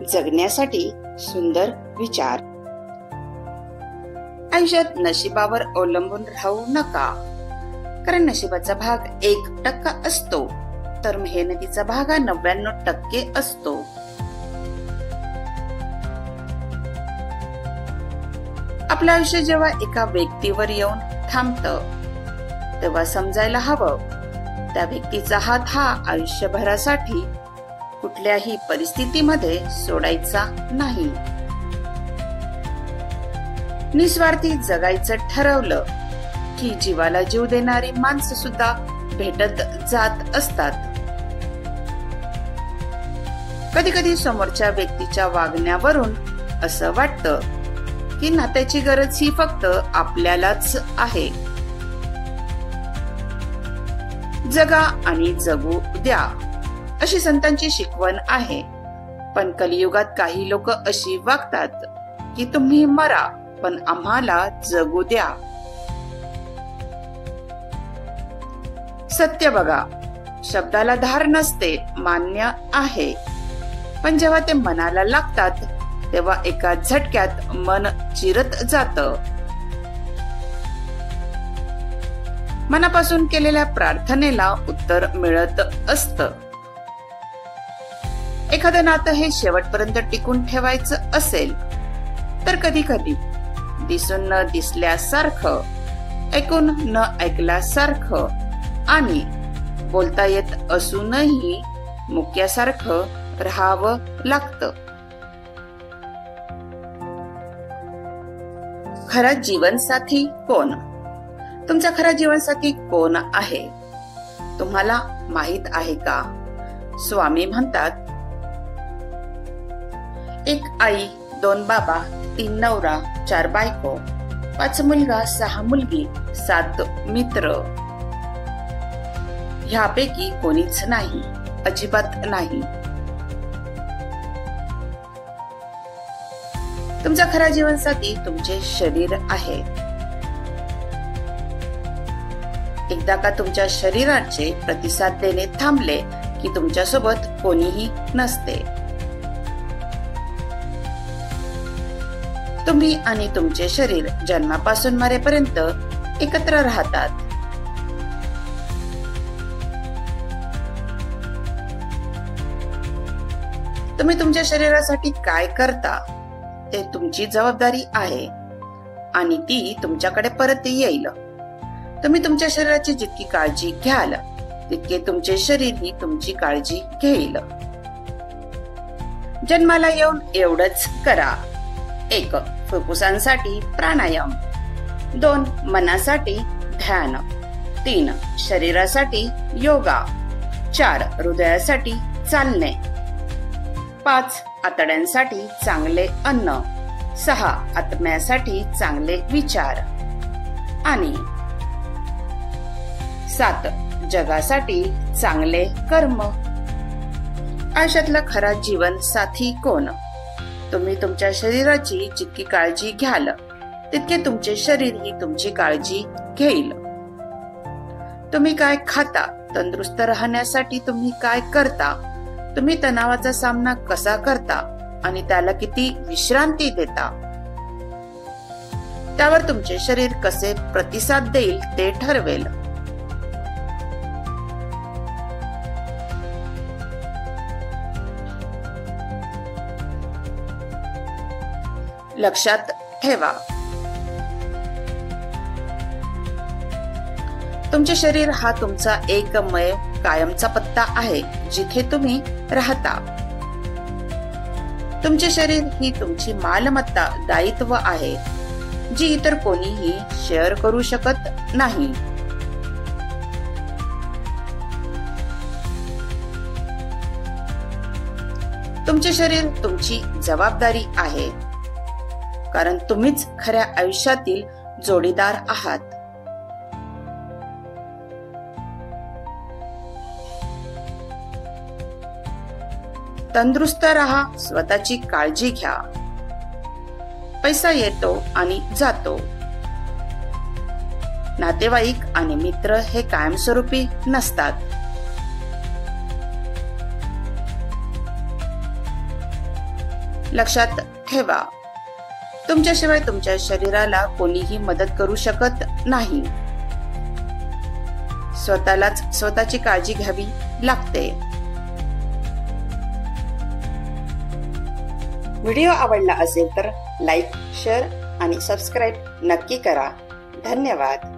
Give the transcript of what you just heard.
जगण्यासाठी सुंदर विचार. आयुष्यात नशिबावर अवलंबून राहू नका, कारण नशिबाचा भाग 1% असतो तर मेहनतीचा भाग 99% असतो. आपलं आयुष्य जेव्हा एका व्यक्तीवर येऊन थांबतं तेव्हा समजायला हवं त्या व्यक्तीचा हात हा आयुष्यभरासाठी कुठल्याही परिस्थितीमध्ये सोडायचा नाही. निस्वार्थी जगायचं ठरवलं की जीवाला जीव देणारी माणसं सुद्धा भेटत जात असतात. कधी कधी समोरच्या व्यक्तीच्या वागण्यावरून असं वाटतं की नात्याची गरज ही फक्त आपल्यालाच आहे. जगा आणि जगू द्या अशी संतांची शिकवण आहे, पण कलियुगात काही लोक अशी वागतात की तुम्ही मरा पण आम्हाला जगू द्या. सत्य बघा, शब्दाला धार नसते मान्य आहे, पण जेव्हा ते मनाला लागतात तेव्हा एका झटक्यात मन चिरत जातं. मनापासून केलेल्या प्रार्थनेला उत्तर मिळत असतं. एखादं नातं हे शेवटपर्यंत टिकून ठेवायचं असेल तर कधी कधी दिसून न दिसल्यासारखं, ऐकून न ऐकल्यासारखं आणि बोलता येत असूनही मुक्यासारखं राहावं लागतं. खरा जीवनसाथी कोण? तुमचा खरा जीवनसाथी कोण आहे तुम्हाला माहित आहे का? स्वामी म्हणतात, एक आई, 2 बाबा, 3 नवरा, 4 बायको, 5 मुलगा, 6 मुलगी, 7 मित्र. ह्यापैकी कोणीच नाही, अजिबात नाही. तुमचा खरा जीवनसाथी तुमचे शरीर आहे. एकदा का तुमच्या शरीराचे प्रतिसाद देणे थांबले की तुमच्यासोबत कोणीही नसते. तुम्ही आणि तुमचे शरीर जन्मापासून मरेपर्यंत एकत्र राहतात. तुम्ही तुमच्या शरीरासाठी काय करता ते तुमची जबाबदारी आहे आणि ती तुमच्याकडे परत येईल. तुम्ही तुमच्या शरीराची जितकी काळजी घ्याल तितके तुमचे शरीरही तुमची काळजी घेईल. जन्माला येऊन एवढंच करा. 1. फुफ्फुसांसाठी प्राणायाम, 2. मनासाठी ध्यान, 3. शरीरासाठी योगा, 4. हृदयासाठी चालणे, 5. आतड्यांसाठी चांगले अन्न, 6. आत्म्यासाठी चांगले विचार आणि 7. जगासाठी चांगले कर्म. आयुष्यातला खरा जीवन साथी कोण? तुम्ही तुमच्या शरीराची जितकी काळजी घ्याल तितके तुमचे शरीर ही तुमची काळजी घेईल. तुम्ही काय खाता, तंदुरुस्त राहण्यासाठी तुम्ही काय करता, तुम्ही तणावाचा सामना कसा करता आणि त्याला किती विश्रांती देता, त्यावर तुमचे शरीर कसे प्रतिसाद देईल ते ठरवेल. लक्षात ठेवा, तुमचे शरीर हा तुमचा एकमेव कायमचा पत्ता आहे जिथे तुम्ही राहता. तुमचे शरीर ही तुमची मालमत्ता, दायित्व आहे जी इतर कोणीही शेअर करू शकत नाही. तुमचे शरीर तुमची जबाबदारी आहे, कारण तुम्हीच खऱ्या आयुष्यातील जोडीदार आहात. तंदुरुस्त राहा, स्वतःची काळजी घ्या. पैसा येतो आणि जातो. नातेवाईक आणि मित्र हे कायमस्वरूपी नसतात. लक्षात ठेवा, तुमच्याशिवाय तुमच्या शरीराला कोणीही मदत करू शकत नाही. स्वतःलाच स्वतःची काळजी घ्यावी लागते. व्हिडिओ आवडला असेल तर लाईक, शेअर आणि सबस्क्राईब नक्की करा. धन्यवाद.